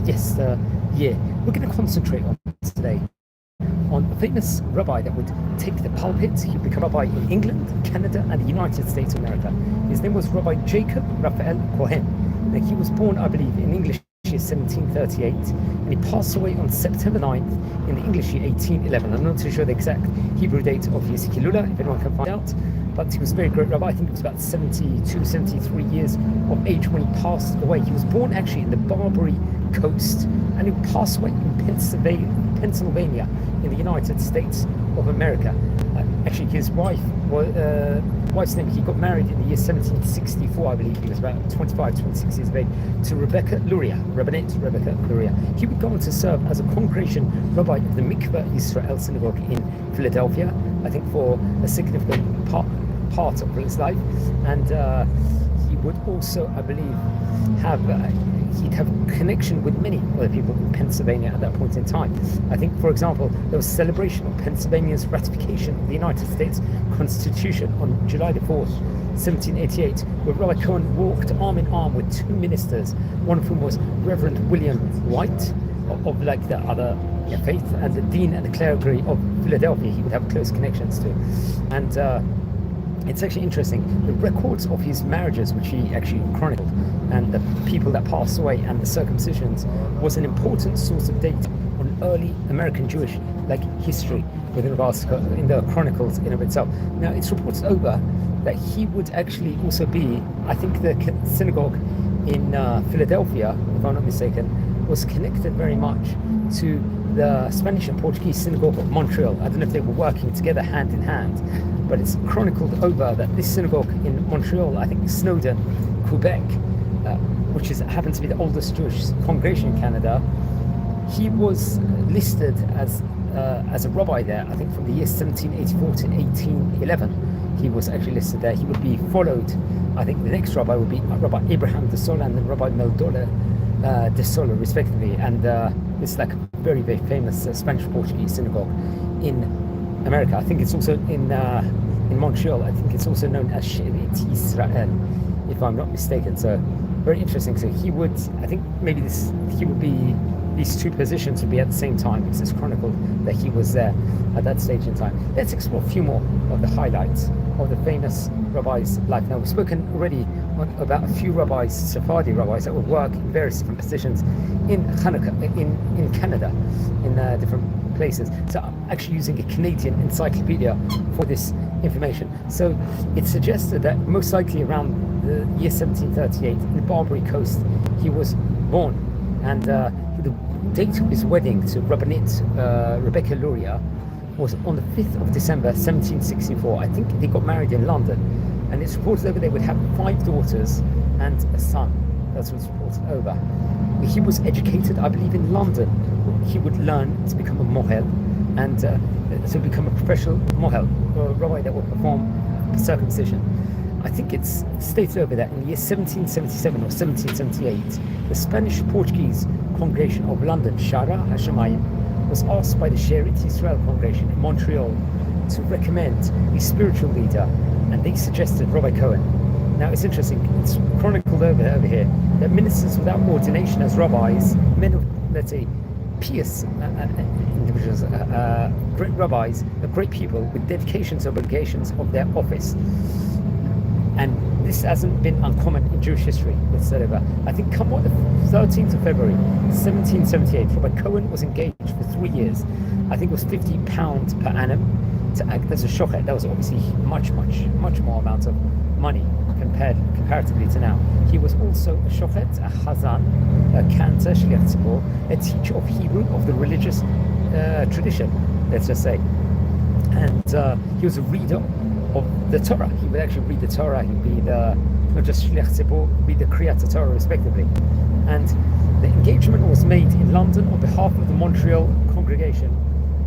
year. We're going to concentrate on today on a famous rabbi that would take the pulpit. He would become rabbi in England, Canada, and the United States of America. His name was Rabbi Jacob Rafael Cohen. Now, he was born, I believe, in English year 1738, and he passed away on September 9th in the English year 1811. I'm not too sure the exact Hebrew date of his Hilula, if anyone can find out, but he was a very great rabbi. I think he was about 72, 73 years of age when he passed away. He was born actually in the Barbary Coast, and he passed away in Pennsylvania in the United States of America. Actually, his wife's name, he got married in the year 1764, I believe. He was about 25, 26 years of age, to Rebecca Luria, Rabbinate Rebecca Luria. He would go on to serve as a congregation rabbi of the Mikveh Israel Synagogue in Philadelphia, I think for a significant part of his life. And he would also, I believe, he'd have connection with many other people in Pennsylvania at that point in time. I think, for example, there was a celebration of Pennsylvania's ratification of the United States Constitution on July the 4th, 1788, where Rabbi Cohen walked arm in arm with two ministers, one of whom was Reverend William White, of like the other faith, and the Dean and the Clergy of Philadelphia he would have close connections to. And it's actually interesting, the records of his marriages, which he actually chronicled, and the people that passed away and the circumcisions, was an important source of data on early American Jewish history with regards to in the chronicles in of itself. Now, it's reported over that he would actually also be, I think the synagogue in Philadelphia, if I'm not mistaken, was connected very much to the Spanish and Portuguese synagogue of Montreal. I don't know if they were working together hand in hand, but it's chronicled over that this synagogue in Montreal, I think Snowdon, Quebec, which happens to be the oldest Jewish congregation in Canada, he was listed as a rabbi there, I think from the year 1784 to 1811. He was actually listed there. He would be followed, I think the next rabbi would be Rabbi Abraham de Sola and then Rabbi Meldola de Sola, respectively. And it's like a very, very famous Spanish-Portuguese synagogue in America. I think it's also in Montreal. I think it's also known as Shevet Israel, if I'm not mistaken. So very interesting. So he would, I think maybe these two positions would be at the same time, because it's chronicled that he was there at that stage in time. Let's explore a few more of the highlights of the famous rabbi's life. Now, we've spoken already about a few rabbis, Sephardi rabbis, that would work in various different positions in Canada, in different places. So I'm actually using a Canadian encyclopedia for this information. So it suggested that most likely around the year 1738 in the Barbary Coast he was born, and the date of his wedding to Rabbinate Rebecca Luria was on the 5th of December 1764. I think they got married in London, and it's reported over they would have 5 daughters and a son. That's what's reported over. He was educated, I believe, in London. He would learn to become a mohel, and to become a professional mohel, or a rabbi that would perform circumcision. I think it's stated over that in the year 1777 or 1778, the Spanish-Portuguese congregation of London, Shara Hashemayim, was asked by the Shevet Israel congregation in Montreal to recommend a spiritual leader, and they suggested Rabbi Cohen. Now, it's interesting, it's chronicled over here that ministers without ordination as rabbis, men of, let's say, pious individuals, great rabbis, great people with dedications and obligations of their office. And this hasn't been uncommon in Jewish history. It's sort of I think come on the 13th of February 1778, Rabbi Cohen was engaged for 3 years. I think it was £50 per annum to act as a shochet. That was obviously much more amount of money comparatively to now. He was also a shochet, a chazan, a cantor, shliach tzibur, a teacher of Hebrew, of the religious tradition, let's just say. And he was a reader of the Torah. He would actually read the Torah. He'd be not just shliach tzibur, be the kriyat Torah, respectively. And the engagement was made in London on behalf of the Montreal congregation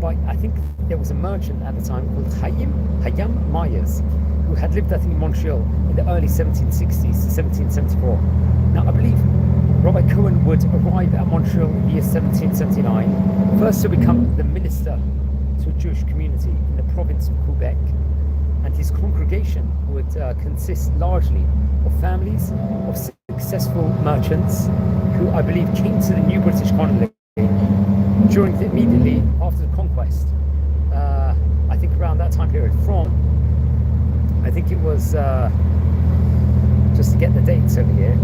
by, I think there was a merchant at the time called Hayam Myers, who had lived, I think, in Montreal in the early 1760s to 1774. Now, I believe Rabbi Cohen would arrive at Montreal in the year 1779, first to become the minister to a Jewish community in the province of Quebec, and his congregation would consist largely of families of successful merchants who, I believe, came to the new British immediately after the conquest. I think around that time period, I think it was, just to get the dates over here,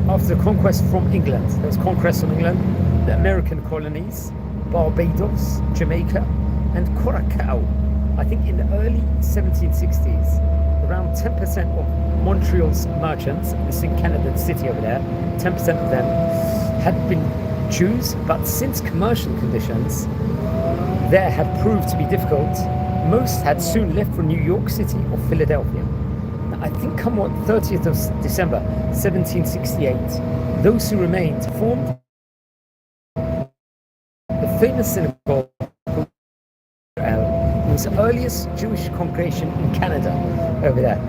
after the conquest from England. There was conquest from England, the American colonies, Barbados, Jamaica, and Curacao. I think in the early 1760s, around 10% of Montreal's merchants, this in Canada City over there, 10% of them had been Jews, but since commercial conditions there had proved to be difficult, most had soon left for New York City or Philadelphia. Now, I think come 30th of December 1768, those who remained formed the famous synagogue. It was the earliest Jewish congregation in Canada over there.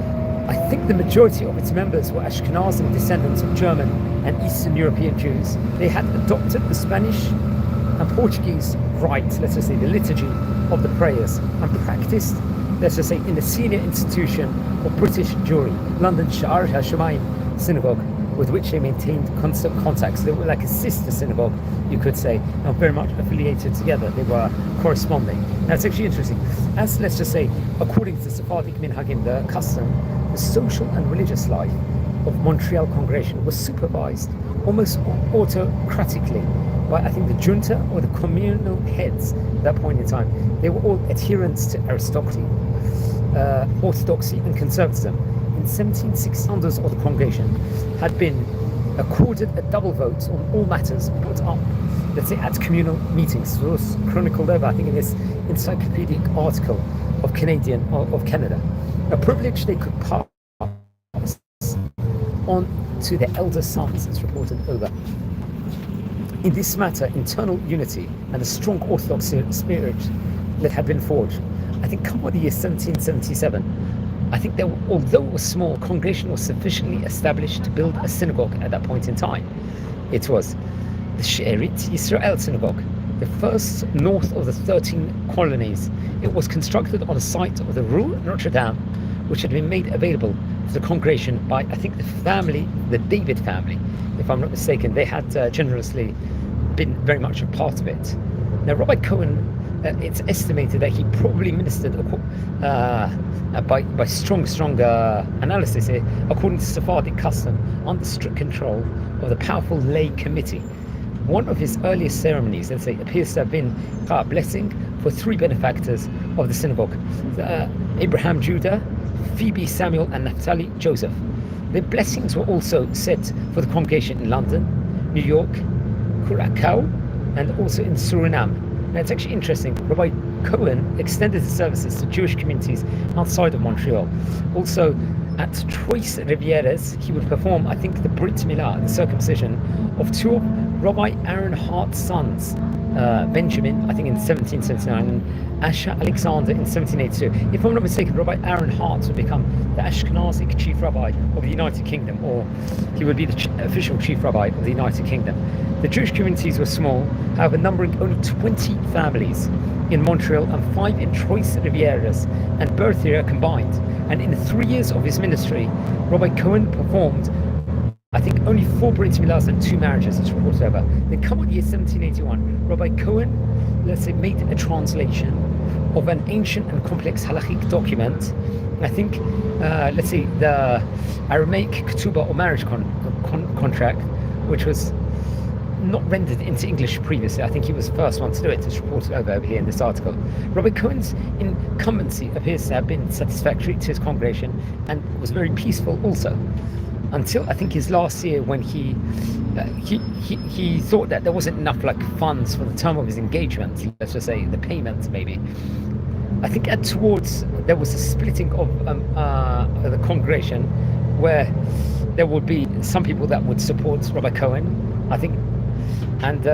I think the majority of its members were Ashkenazim descendants of German and Eastern European Jews. They had adopted the Spanish and Portuguese rite, let's just say the liturgy of the prayers, and practiced, let's just say, in the senior institution of British Jewry, London Sha'ar HaShamayim synagogue, with which they maintained constant contacts. They were like a sister synagogue, you could say, and very much affiliated together. They were corresponding. Now it's actually interesting. As, let's just say, according to Sephardic Minhagim, the custom, the social and religious life of Montreal congregation was supervised almost autocratically by, I think, the junta or the communal heads at that point in time. They were all adherents to aristocracy, orthodoxy and conservatism. In 1760, founders of the congregation had been accorded a double vote on all matters brought up, let's say, at communal meetings. It was chronicled over, I think, in this encyclopedic article of Canada. A privilege they could pass on to their elder sons, it's reported over. In this matter, internal unity and a strong orthodox spirit that had been forged. I think come the year 1777, I think that although it was small, congregation was sufficiently established to build a synagogue at that point in time. It was the She'erit Yisrael synagogue, the first north of the 13 colonies. It was constructed on the site of the Rue Notre Dame, which had been made available to the congregation by, I think, the David family, if I'm not mistaken. They had generously been very much a part of it. Now, Rabbi Cohen, it's estimated that he probably ministered by strong analysis here, according to Sephardic custom, under strict control of the powerful lay committee. One of his earliest ceremonies, let's say, appears to have been a blessing for three benefactors of the synagogue: Abraham Judah, Phoebe Samuel, and Naphtali Joseph. The blessings were also said for the congregation in London, New York, Curacao, and also in Suriname. Now it's actually interesting, Rabbi Cohen extended his services to Jewish communities outside of Montreal. Also at Trois Rivieres, he would perform, I think, the Brit Milah, the circumcision of two of Rabbi Aaron Hart's sons, Benjamin, I think in 1779, and Asher Alexander in 1782. If I'm not mistaken, Rabbi Aaron Hart would become the Ashkenazic chief rabbi of the United Kingdom, or he would be the official chief rabbi of the United Kingdom. The Jewish communities were small, however, numbering only 20 families in Montreal and 5 in Trois Rivieres and Berthier combined. And in the 3 years of his ministry, Rabbi Cohen performed, I think, only 4 Brit Milahs and 2 marriages, as reported over. Then come on the year 1781, Rabbi Cohen, let's say, made a translation of an ancient and complex halachic document. I think, let's say, the Aramaic ketubah or marriage contract, which was not rendered into English previously. I think he was the first one to do it. It's reported over here in this article. Rabbi Cohen's incumbency appears to have been satisfactory to his congregation and was very peaceful also, until I think his last year, when he thought that there wasn't enough funds for the term of his engagement, let's just say the payment maybe. I think there was a splitting of the congregation, where there would be some people that would support Rabbi Cohen, I think, and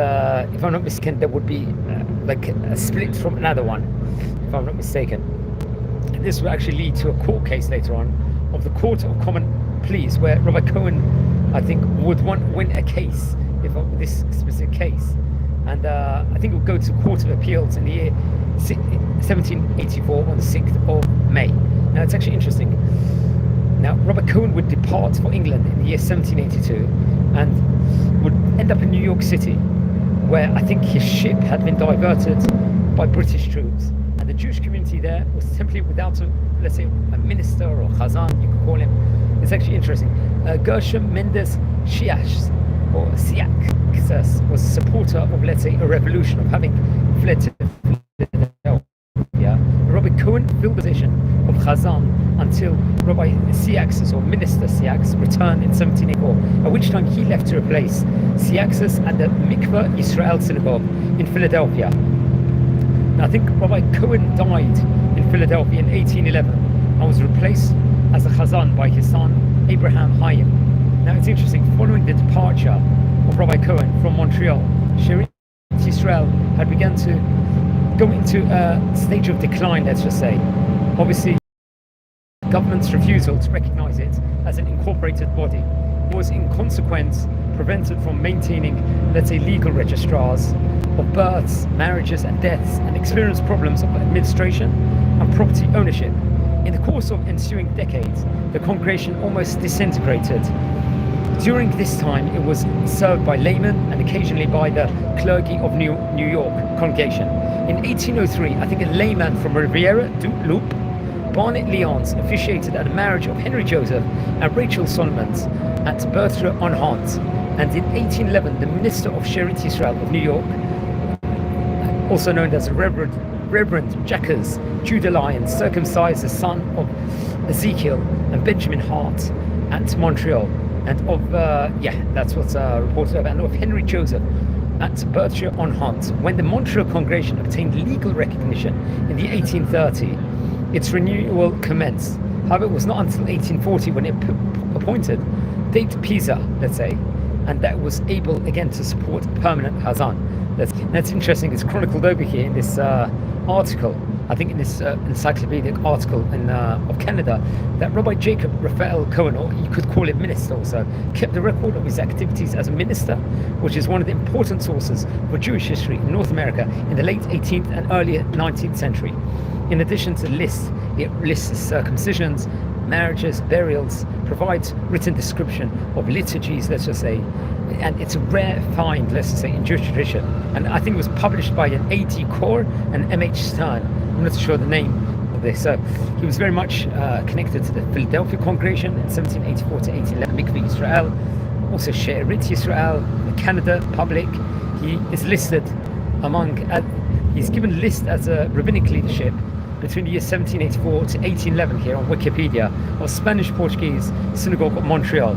if I'm not mistaken, there would be a split from another one, if I'm not mistaken. And this would actually lead to a court case later on of the Court of Common Pleas, where Rabbi Cohen, I think, would win a case, this specific case, and I think it would go to Court of Appeals in the year 1784 on the 6th of May. Now it's actually interesting. Now Rabbi Cohen would depart for England in the year 1782 and would end up in New York City, where I think his ship had been diverted by British troops. And the Jewish community there was simply without let's say, a minister or chazan, you could call him. It's actually interesting. Gershom Mendes Siaks, or Siaks, was a supporter of, let's say, a revolution, of having fled to Philadelphia. Rabbi Cohen filled the position of chazan until Rabbi Siaks, or Minister Siaks, returned in 1784, at which time he left to replace Siaks at the Mikveh Yisrael Synagogue in Philadelphia. Now, I think Rabbi Cohen died in Philadelphia in 1811 and was replaced as a chazan by his son Abraham Hayim. Now, it's interesting, following the departure of Rabbi Cohen from Montreal, Sherit Yisrael had begun to go into a stage of decline, let's just say. Obviously, the government's refusal to recognize it as an incorporated body was in consequence prevented from maintaining, let's say, legal registrars of births, marriages and deaths, and experienced problems of administration and property ownership. In the course of ensuing decades, the congregation almost disintegrated. During this time, it was served by laymen and occasionally by the clergy of New York congregation. In 1803, I think a layman from Riviera du Loup, Barnet Lyons, officiated at a marriage of Henry Joseph and Rachel Solomons at Berthier-on-Hants. And in 1811, the minister of Sherit Yisrael of New York, also known as Reverend Jackers Judah Lyons, circumcised the son of Ezekiel and Benjamin Hart at Montreal, and of that's what's reported of, and of Henry Joseph at Berthier-on-Hants. When the Montreal congregation obtained legal recognition in the 1830, its renewal commenced. However, it was not until 1840 when it appointed Date Pisa, let's say, and that was able again to support permanent chazan. That's interesting. It's chronicled over here in this article, I think in this encyclopedic article of Canada, that Rabbi Jacob Rafael Cohen, or you could call him minister also, kept a record of his activities as a minister, which is one of the important sources for Jewish history in North America in the late 18th and earlier 19th century. In addition to the list, it lists circumcisions, marriages, burials, provides written description of liturgies, let's just say, and it's a rare find, let's just say, in Jewish tradition. And I think it was published by an A.T. Core and M.H. Stern. I'm not sure the name of this. So he was very much connected to the Philadelphia congregation in 1784 to 1811, Mikveh Yisrael, also Sherit Yisrael, the Canada Public. He is listed among, he's given a list as a rabbinic leadership between the years 1784 to 1811 here on Wikipedia of Spanish-Portuguese Synagogue of Montreal.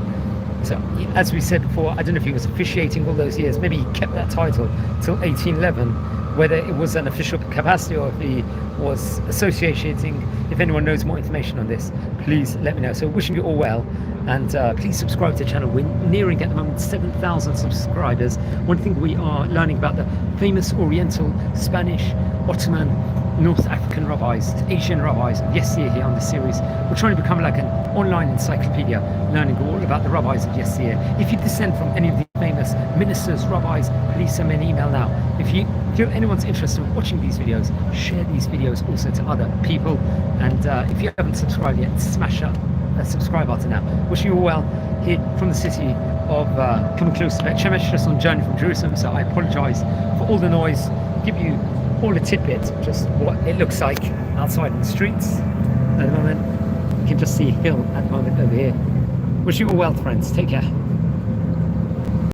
So, as we said before, I don't know if he was officiating all those years. Maybe he kept that title till 1811, whether it was an official capacity or if he was associating. If anyone knows more information on this, please let me know. So, wishing you all well, and please subscribe to the channel. We're nearing at the moment 7,000 subscribers. One thing we are learning about the famous Oriental, Spanish, Ottoman, North African rabbis, Asian rabbis of yesteryear here on this series. We're trying to become like an online encyclopedia, learning all about the rabbis of yesteryear. If you descend from any of the famous ministers, rabbis, please send me an email now. If anyone's interested in watching these videos, share these videos also to other people. And if you haven't subscribed yet, smash that subscribe button now. Wishing you all well here from the city of coming close to Bet Shemesh, just on journey from Jerusalem. So I apologize for all the noise. Give you all a tidbit, just what it looks like outside in the streets at the moment. You can just see a hill at the moment over here. Wish you all well, friends. Take care.